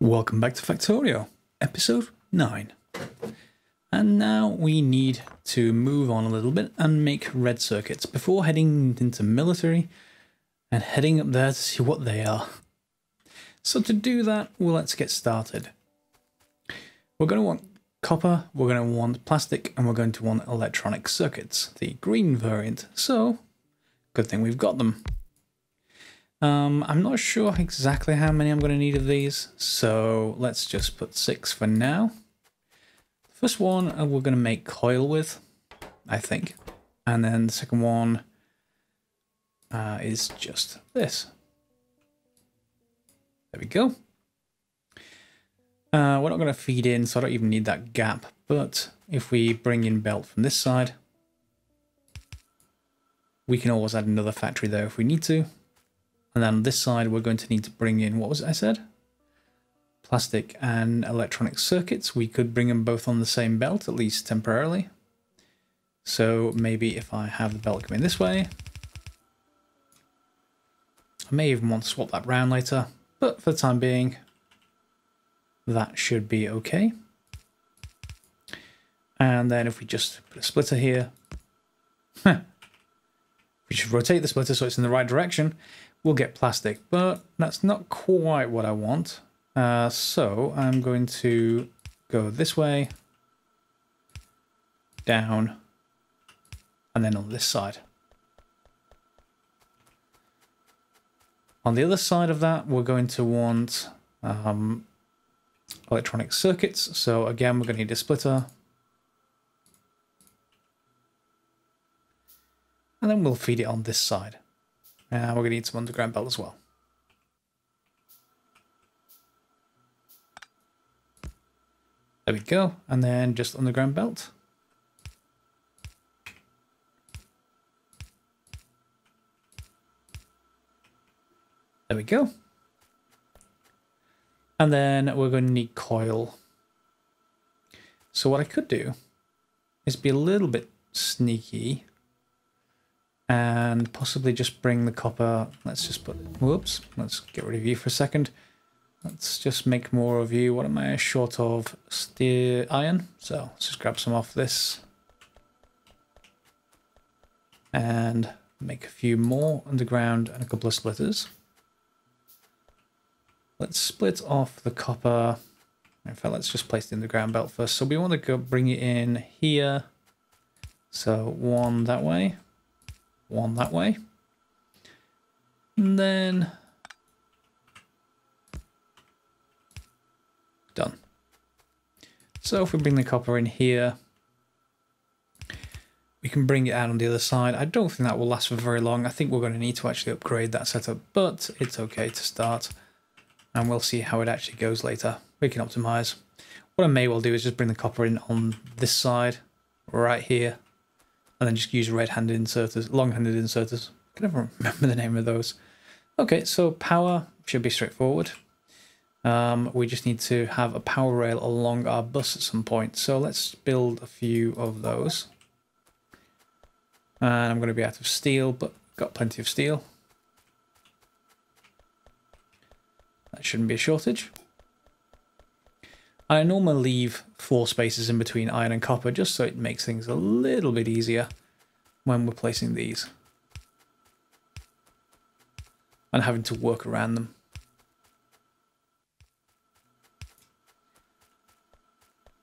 Welcome back to Factorio, episode 9. And now we need to move on a little bit and make red circuits before heading into military and heading up there to see what they are. So to do that, well, let's get started. We're going to want copper, we're going to want plastic, and we're going to want electronic circuits, the green variant. So, good thing we've got them. I'm not sure exactly how many I'm going to need of these, so let's just put 6 for now. The first one we're going to make coil with, I think, and then the second one is just this. There we go. We're not going to feed in, so I don't even need that gap, but if we bring in belt from this side, we can always add another factory there if we need to. And then on this side, we're going to need to bring in, what was it I said? Plastic and electronic circuits. We could bring them both on the same belt, at least temporarily. So maybe if I have the belt coming this way, I may even want to swap that round later, but for the time being, that should be okay. And then if we just put a splitter here, we should rotate the splitter so it's in the right direction. We'll get plastic, but that's not quite what I want. So I'm going to go this way, down, and then on this side. On the other side of that, we're going to want electronic circuits. So again, we're going to need a splitter. And then we'll feed it on this side. And we're going to need some underground belt as well. There we go. And then just underground belt. There we go. And then we're going to need coil. So what I could do is be a little bit sneaky and possibly just bring the copper. Let's just put, whoops, let's get rid of you for a second. Let's just make more of you. What am I short of? Steel iron. So let's just grab some off this and make a few more underground and a couple of splitters. Let's split off the copper. In fact, let's just place the underground belt first. So we want to go bring it in here. So one that way. One that way, and then done. So if we bring the copper in here, we can bring it out on the other side. I don't think that will last for very long. I think we're going to need to actually upgrade that setup, but it's okay to start, and we'll see how it actually goes later. We can optimize. What I may well do is just bring the copper in on this side, right here, and then just use red-handed inserters, long-handed inserters. I can never remember the name of those. Okay, so power should be straightforward. We just need to have a power rail along our bus at some point. So let's build a few of those. And I'm going to be out of steel, but got plenty of steel. That shouldn't be a shortage. I normally leave 4 spaces in between iron and copper just so it makes things a little bit easier when we're placing these and having to work around them.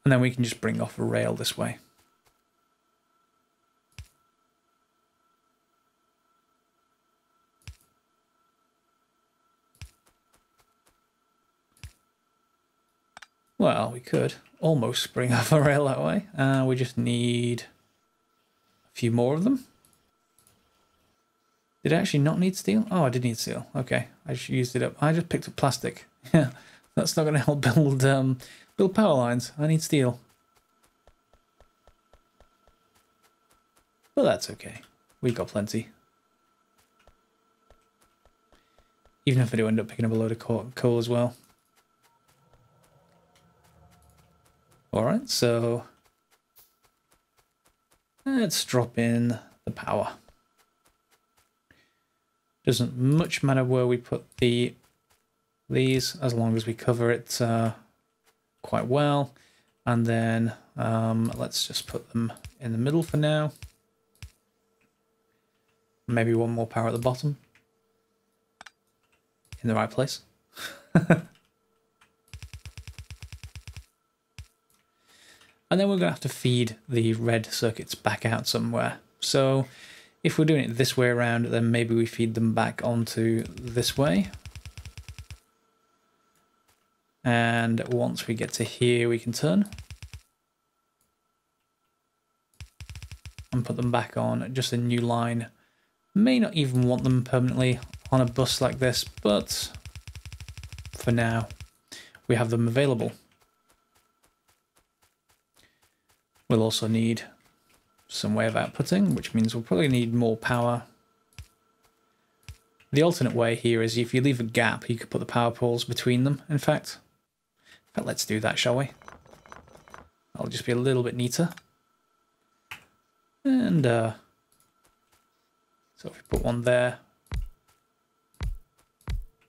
And then we can just bring off a rail this way. Well, we could almost bring off a rail that way. We just need a few more of them. Did I actually not need steel? Oh, I did need steel. Okay, I just used it up. I just picked up plastic. Yeah, that's not going to help build power lines. I need steel. But that's okay. We've got plenty. Even if I do end up picking up a load of coal as well. Alright, so let's drop in the power. Doesn't much matter where we put the these, as long as we cover it quite well. And then let's just put them in the middle for now. Maybe one more power at the bottom. In the right place. And then we're going to have to feed the red circuits back out somewhere. So if we're doing it this way around, then maybe we feed them back onto this way. And once we get to here, we can turn. And put them back on just a new line. May not even want them permanently on a bus like this, but for now, we have them available. We'll also need some way of outputting, which means we'll probably need more power. The alternate way here is if you leave a gap, you could put the power poles between them, in fact. But let's do that, shall we? That'll just be a little bit neater. And so if we put one there,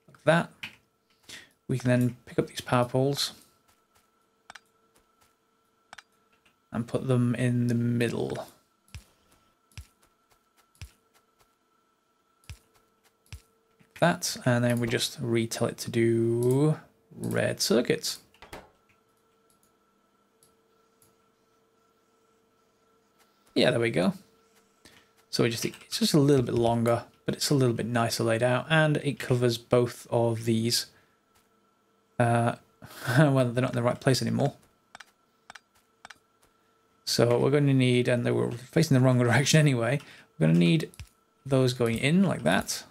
like that, we can then pick up these power poles and put them in the middle. Like that, and then we just retell it to do red circuits. Yeah, there we go. So it's just a little bit longer, but it's a little bit nicer laid out, and it covers both of these. Well, they're not in the right place anymore. So we're going to need, and they were facing the wrong direction anyway, we're going to need those going in like that.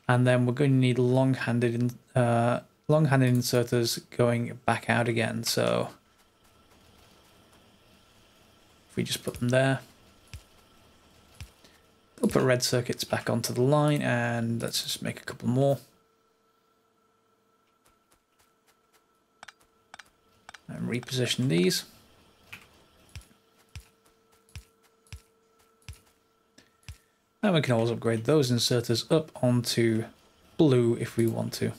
And then we're going to need long-handed inserters going back out again. So if we just put them there, we'll put red circuits back onto the line, and let's just make a couple more. And reposition these. And we can always upgrade those inserters up onto blue if we want to.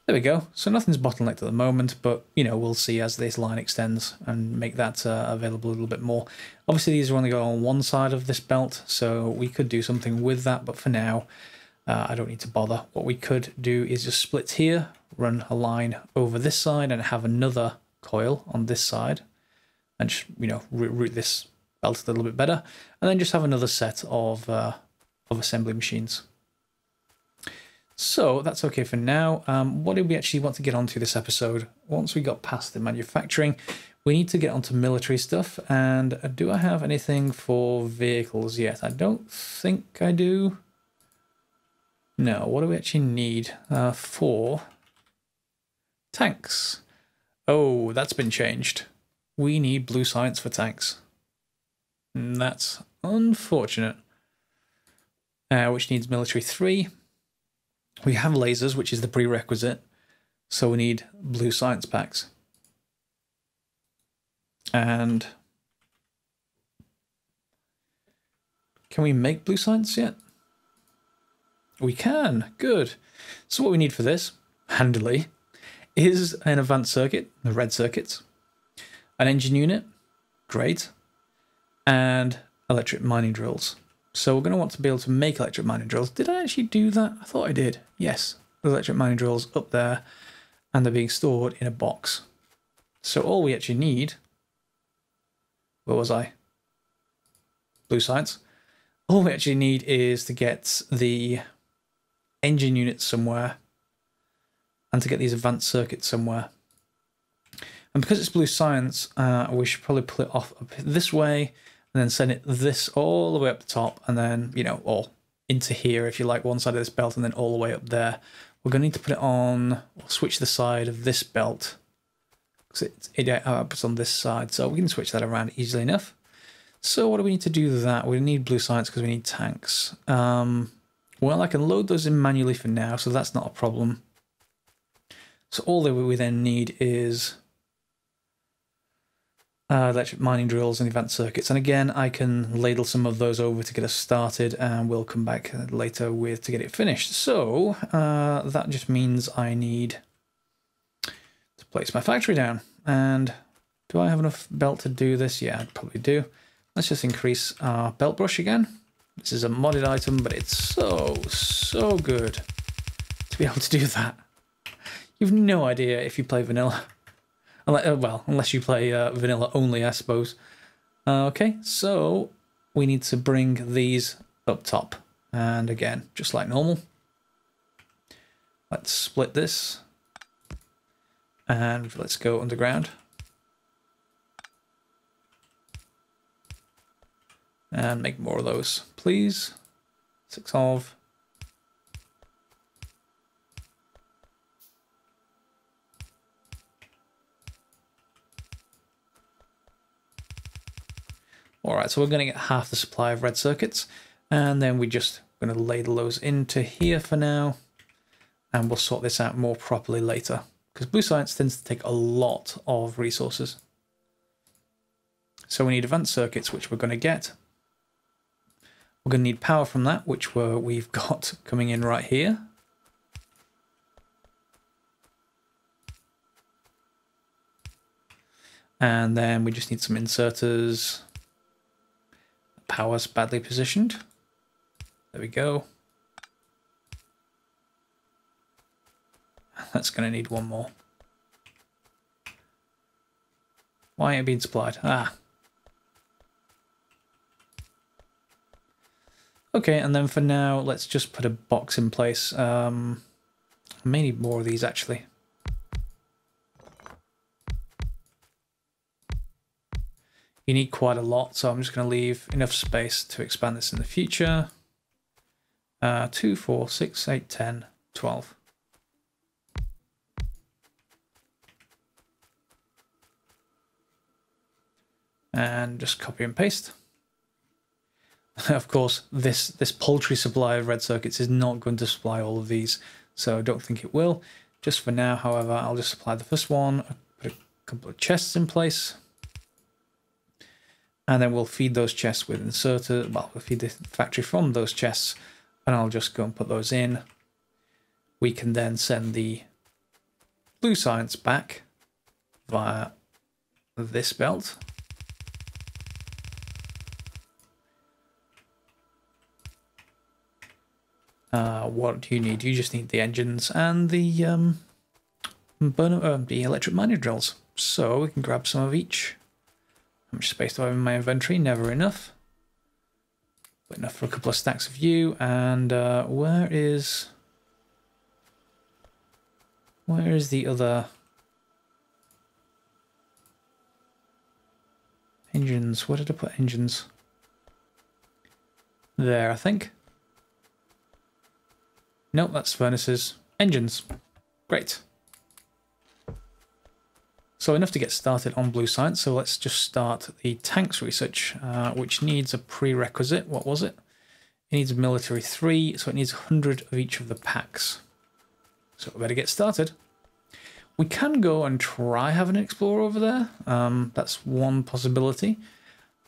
There we go. So nothing's bottlenecked at the moment, but you know, we'll see as this line extends and make that available a little bit more. Obviously, these are only going on one side of this belt, so we could do something with that, but for now, I don't need to bother. What we could do is just split here, run a line over this side, and have another coil on this side, and just, you know, route this belt a little bit better, and then just have another set of assembly machines. So that's okay for now. What did we actually want to get onto this episode? Once we got past the manufacturing, we need to get onto military stuff. And do I have anything for vehicles yet? I don't think I do. No, what do we actually need for tanks? Oh, that's been changed. We need blue science for tanks. And that's unfortunate. Which needs military 3. We have lasers, which is the prerequisite, so we need blue science packs. And can we make blue science yet? We can, good. So what we need for this, handily, is an advanced circuit, the red circuits, an engine unit, great, and electric mining drills. So we're going to want to be able to make electric mining drills. Did I actually do that? I thought I did. Yes, the electric mining drills up there, and they're being stored in a box. So all we actually need, where was I? Blue science. All we actually need is to get the engine units somewhere and to get these advanced circuits somewhere. And because it's blue science, we should probably pull it off up this way and then send it this all the way up the top, and then, you know, all into here, if you like, one side of this belt, and then all the way up there. We're going to need to put it on, or switch the side of this belt, because it outputs on this side, so we can switch that around easily enough. So what do we need to do with that? We need blue science because we need tanks. Well, I can load those in manually for now, so that's not a problem. So all that we then need is electric mining drills and advanced circuits. And again, I can ladle some of those over to get us started, and we'll come back later with to get it finished. So that just means I need to place my factory down. And do I have enough belt to do this? Yeah, I probably do. Let's just increase our belt brush again. This is a modded item, but it's so good to be able to do that. You've no idea if you play vanilla. Well, unless you play vanilla only, I suppose. Okay, so we need to bring these up top. And again, just like normal. Let's split this. And let's go underground. And make more of those, please. 6 of. Alright, so we're going to get half the supply of red circuits, and then we're just going to ladle those into here for now, and we'll sort this out more properly later, because blue science tends to take a lot of resources. So we need advanced circuits, which we're going to get. We're going to need power from that, which we've got coming in right here. And then we just need some inserters. Power's badly positioned. There we go. That's going to need one more. Why ain't it being supplied? Ah. Okay, and then for now, let's just put a box in place. I may need more of these, actually. You need quite a lot, so I'm just going to leave enough space to expand this in the future. 2, 4, 6, 8, 10, 12. And just copy and paste. Of course, this paltry supply of red circuits is not going to supply all of these, so I don't think it will. Just for now, however, I'll just supply the first one, put a couple of chests in place. And then we'll feed those chests with inserter. Well, we'll feed the factory from those chests, and I'll just go and put those in. We can then send the blue science back via this belt. What do you need? You just need the engines and the electric mining drills. So we can grab some of each. How much space do I have in my inventory? Never enough. But enough for a couple of stacks of you. And where is the other engines? Where did I put engines? There, I think. Nope, that's furnaces. Engines. Great. So enough to get started on blue science, so let's just start the tanks research, which needs a prerequisite. What was it? It needs military 3, so it needs 100 of each of the packs. So we better get started. We can go and try having an explorer over there. That's one possibility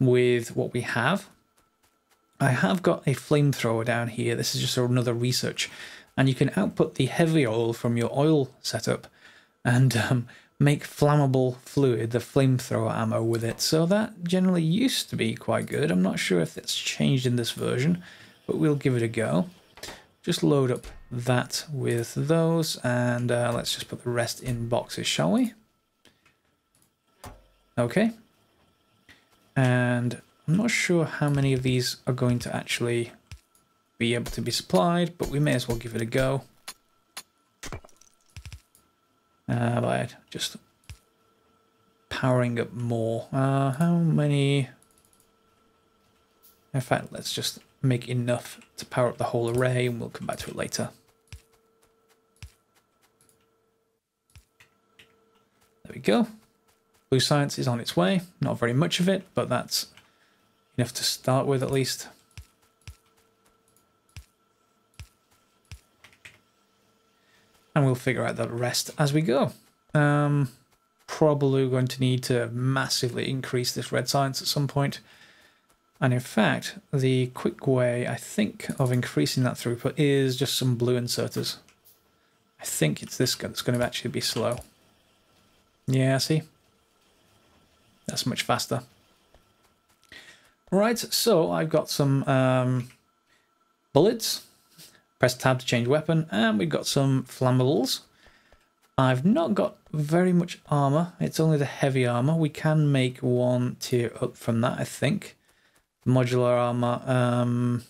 with what we have. I have got a flamethrower down here. This is just another research. And you can output the heavy oil from your oil setup and make flammable fluid, the flamethrower ammo with it. So that generally used to be quite good. I'm not sure if it's changed in this version, but we'll give it a go. Just load up that with those, and let's just put the rest in boxes, shall we? Okay. And I'm not sure how many of these are going to actually be able to be supplied, but we may as well give it a go. By just powering up more. How many? In fact, let's just make enough to power up the whole array, and we'll come back to it later. There we go. Blue science is on its way. Not very much of it, but that's enough to start with at least. And we'll figure out the rest as we go. probably going to need to massively increase this red science at some point. And in fact, the quick way, I think, of increasing that throughput is just some blue inserters. I think it's this guy that's going to actually be slow. Yeah, see? That's much faster. Right, so I've got some bullets. Press tab to change weapon, and we've got some flammables. I've not got very much armor. It's only the heavy armor. We can make one tier up from that, I think. Modular armor.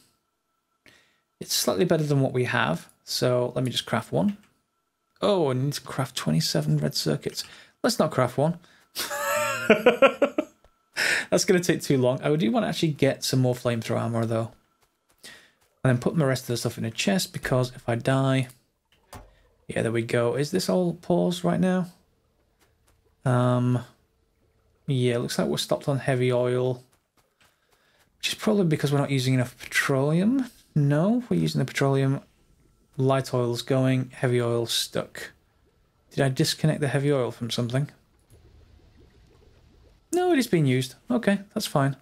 It's slightly better than what we have. So let me just craft one. Oh, I need to craft 27 red circuits. Let's not craft one. That's going to take too long. I do want to actually get some more flamethrower armor though. And then put my rest of the stuff in a chest, because if I die... Yeah, there we go. Is this all paused right now? Yeah, looks like we're stopped on heavy oil. Which is probably because we're not using enough petroleum. No, we're using the petroleum. Light oil's going, heavy oil's stuck. Did I disconnect the heavy oil from something? No, it is being used. Okay, that's fine.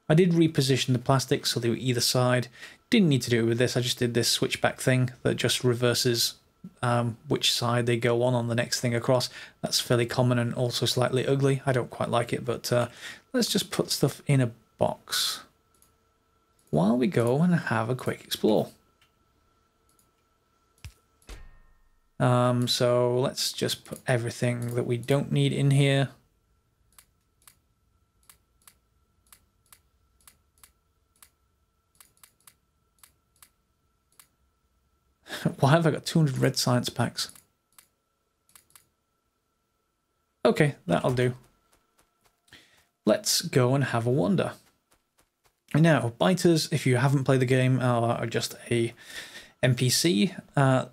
I did reposition the plastics so they were either side. Didn't need to do it with this. I just did this switchback thing that just reverses which side they go on the next thing across. That's fairly common and also slightly ugly. I don't quite like it, but let's just put stuff in a box while we go and have a quick explore. So let's just put everything that we don't need in here. Why have I got 200 red science packs? Okay, that'll do. Let's go and have a wander. Now, biters, if you haven't played the game, are just a NPC.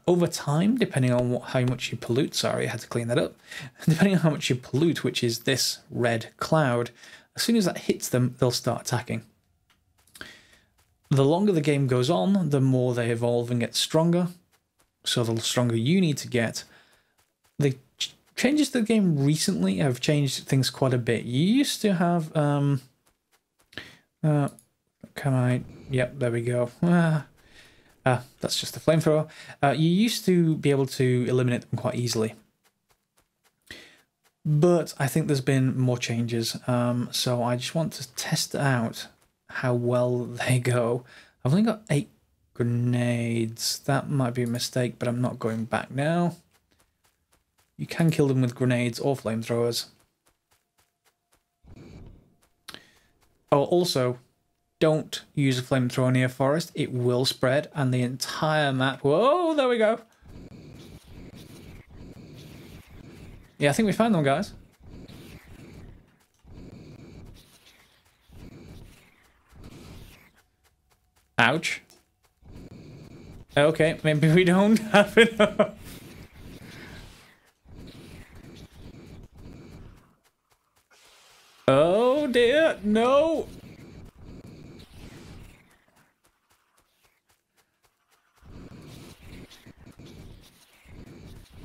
Over time, depending on how much you pollute, sorry, I had to clean that up. Depending on how much you pollute, which is this red cloud, as soon as that hits them, they'll start attacking. The longer the game goes on, the more they evolve and get stronger. So the stronger you need to get. The changes to the game recently have changed things quite a bit. You used to have... can I... Yep, there we go. That's just a flamethrower. You used to be able to eliminate them quite easily. But I think there's been more changes. So I just want to test out how well they go. I've only got 8 grenades. That might be a mistake, but I'm not going back now. You can kill them with grenades or flamethrowers. Oh, also, don't use a flamethrower near forest. It will spread, and the entire map... Whoa, there we go. Yeah, I think we found them, guys. Ouch. Okay, maybe we don't have enough. Oh dear, no!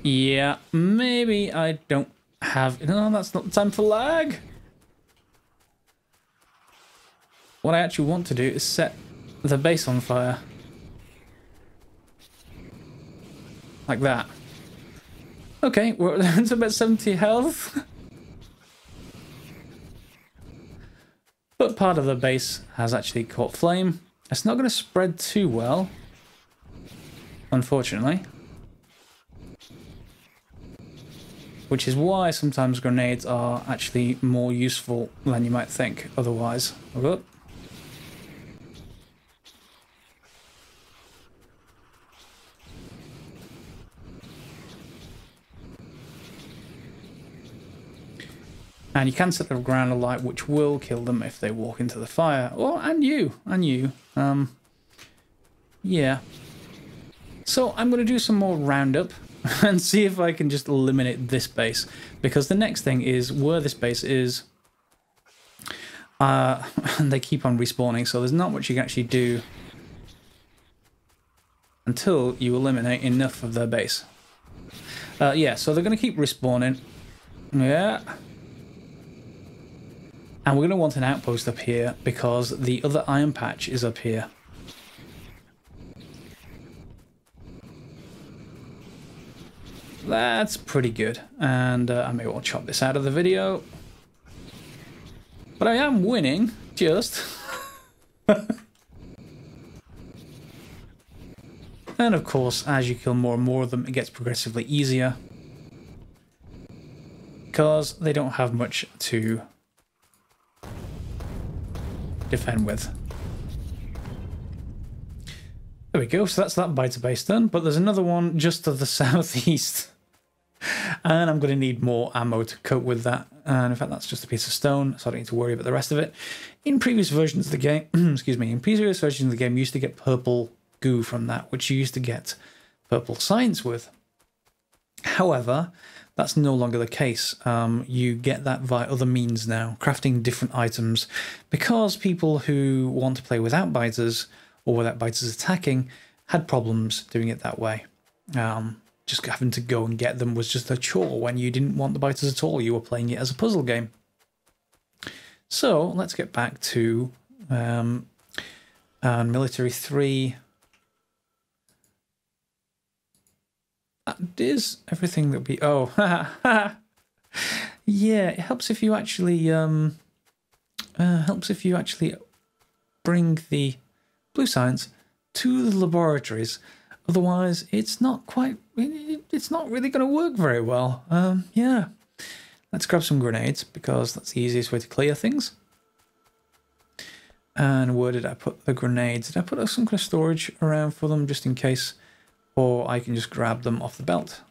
Yeah, maybe I don't have... No, that's not the time for lag. What I actually want to do is set the base on fire. Like that. Okay, we're at about 70 health. But part of the base has actually caught flame. It's not going to spread too well, unfortunately. Which is why sometimes grenades are actually more useful than you might think otherwise. Whoop. And you can set the ground alight, which will kill them if they walk into the fire. Or, and you. Yeah. So I'm going to do some more roundup and see if I can just eliminate this base. Because the next thing is where this base is. And they keep on respawning, so there's not much you can actually do until you eliminate enough of their base. Yeah, so they're going to keep respawning. Yeah. And we're going to want an outpost up here because the other iron patch is up here. That's pretty good. And I may well chop this out of the video. But I am winning, just. And of course, as you kill more and more of them, it gets progressively easier. Because they don't have much to defend with. There we go, so that's that biter base done, but there's another one just to the southeast. And I'm going to need more ammo to cope with that. And in fact, that's just a piece of stone, so I don't need to worry about the rest of it. In previous versions of the game, excuse me, in previous versions of the game, you used to get purple goo from that, which you used to get purple science with. However, that's no longer the case. You get that via other means now, crafting different items, because people who want to play without biters, or without biters attacking, had problems doing it that way. Just having to go and get them was just a chore when you didn't want the biters at all. You were playing it as a puzzle game. So let's get back to Military 3. That is everything that we... Oh, yeah, it helps if you actually... bring the blue science to the laboratories. Otherwise, it's not quite... It's not really going to work very well. Yeah. Let's grab some grenades, because that's the easiest way to clear things. And where did I put the grenades? Did I put some kind of storage around for them, just in case? Or I can just grab them off the belt.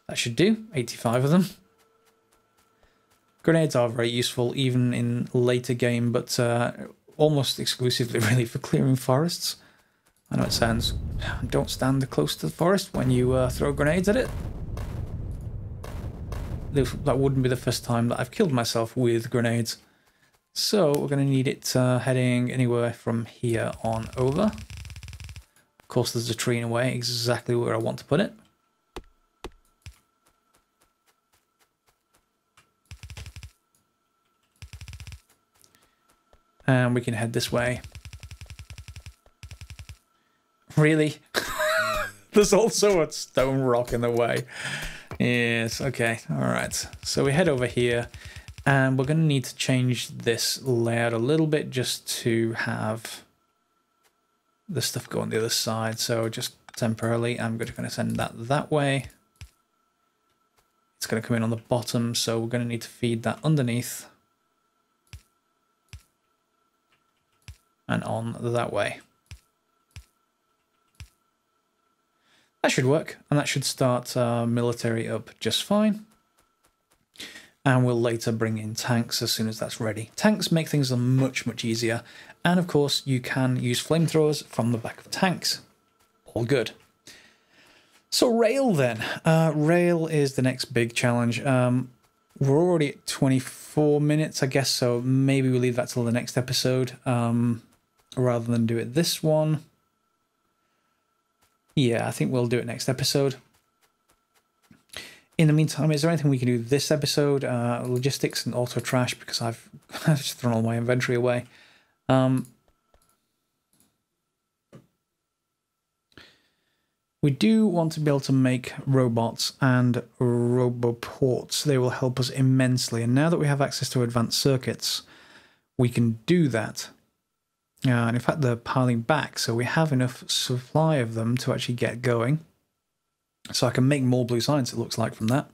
That should do. 85 of them. Grenades are very useful, even in later game, but almost exclusively really for clearing forests. I know it sounds... Don't stand close to the forest when you throw grenades at it. That wouldn't be the first time that I've killed myself with grenades. So we're going to need it heading anywhere from here on over. Of course, there's a tree in a way, exactly where I want to put it. And we can head this way. Really? There's also a stone rock in the way. Yes, okay, alright. So we head over here, and we're going to need to change this layout a little bit just to have the stuff go on the other side. So just temporarily, I'm going to send that way. It's going to come in on the bottom, so we're going to need to feed that underneath. And on that way. That should work, and that should start military up just fine. And we'll later bring in tanks as soon as that's ready. Tanks make things much, much easier. And of course, you can use flamethrowers from the back of tanks. All good. So rail then. Rail is the next big challenge. We're already at 24 minutes, I guess, so maybe we'll leave that till the next episode. Rather than do it this one. Yeah, I think we'll do it next episode. In the meantime, is there anything we can do this episode? Logistics and auto trash, because I've just thrown all my inventory away. We do want to be able to make robots and roboports. They will help us immensely. And now that we have access to advanced circuits, we can do that. And in fact, they're piling back, so we have enough supply of them to actually get going. So I can make more blue science, it looks like, from that.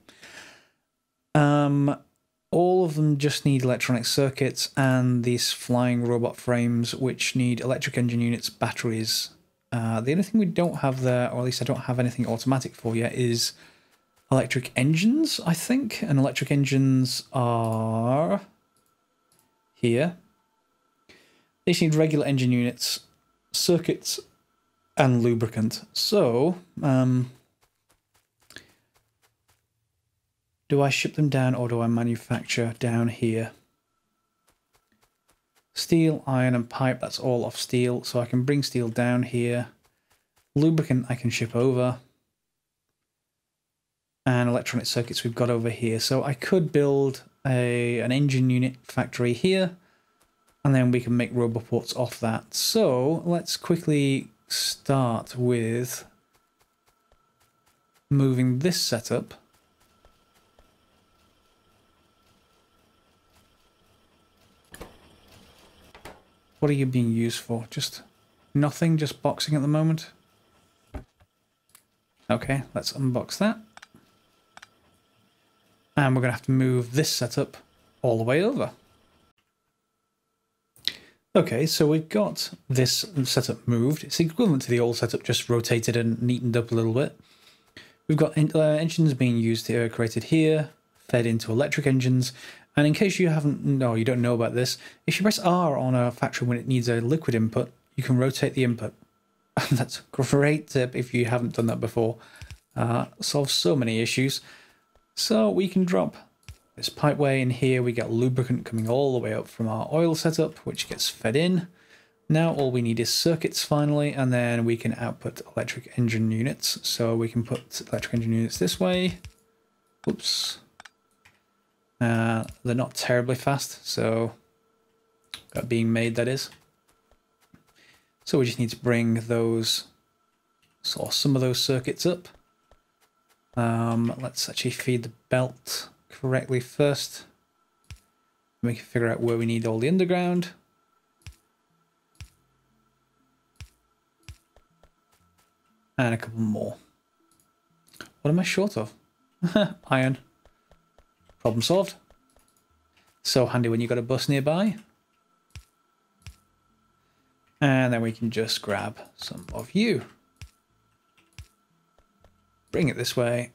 All of them just need electronic circuits and these flying robot frames, which need electric engine units, batteries. The only thing we don't have there, or at least I don't have anything automatic for yet, is electric engines, I think. And electric engines are here. They just need regular engine units, circuits, and lubricant. So, do I ship them down or do I manufacture down here? Steel, iron, and pipe, that's all off steel. So I can bring steel down here. Lubricant I can ship over. and electronic circuits we've got over here. So I could build an engine unit factory here, and then we can make robot ports off that. So let's quickly start with moving this setup. What are you being used for? Just nothing, just boxing at the moment? Okay, let's unbox that. And we're going to have to move this setup all the way over. Okay, so we've got this setup moved. It's equivalent to the old setup, just rotated and neatened up a little bit. We've got engines being used here, created here, fed into electric engines. And in case you you don't know about this, if you press R on a factory when it needs a liquid input, you can rotate the input. That's a great tip if you haven't done that before. Solves so many issues. So we can drop this pipeway in here. We get lubricant coming all the way up from our oil setup, which gets fed in. Now all we need is circuits finally, and then we can output electric engine units. So we can put electric engine units this way. Oops. They're not terribly fast, so being made, that is. So we just need to bring those, or some of those circuits up. Let's actually feed the belt correctly first. We can figure out where we need all the underground. And a couple more. What am I short of? Iron. Problem solved. So handy when you've got a bus nearby. And then we can just grab some of you. Bring it this way.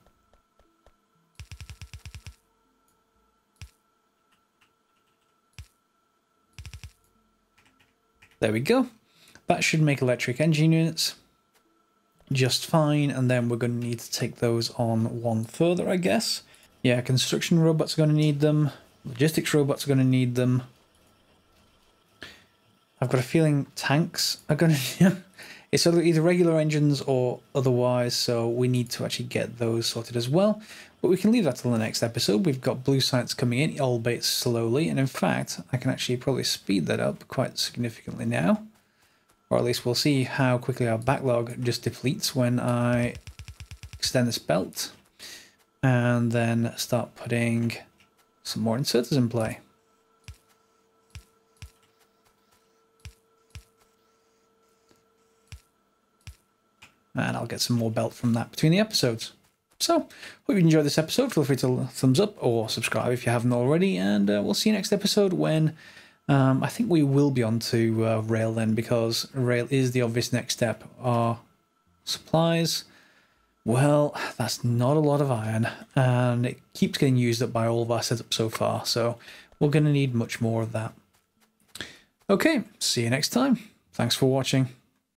There we go. That should make electric engine units just fine. And then we're going to need to take those on one further, I guess. Yeah, construction robots are going to need them. Logistics robots are going to need them. I've got a feeling tanks are going to... It's either regular engines or otherwise, so we need to actually get those sorted as well. But we can leave that till the next episode. We've got blue sites coming in, albeit slowly. And in fact, I can actually probably speed that up quite significantly now. Or at least we'll see how quickly our backlog just depletes when I extend this belt. And then start putting some more inserters in play. And I'll get some more belt from that between the episodes. So, hope you enjoyed this episode. Feel free to thumbs up or subscribe if you haven't already. And we'll see you next episode when I think we will be on to rail then, because rail is the obvious next step. Our supplies... Well, that's not a lot of iron, and it keeps getting used up by all of our setups so far, so we're going to need much more of that. Okay, see you next time. Thanks for watching.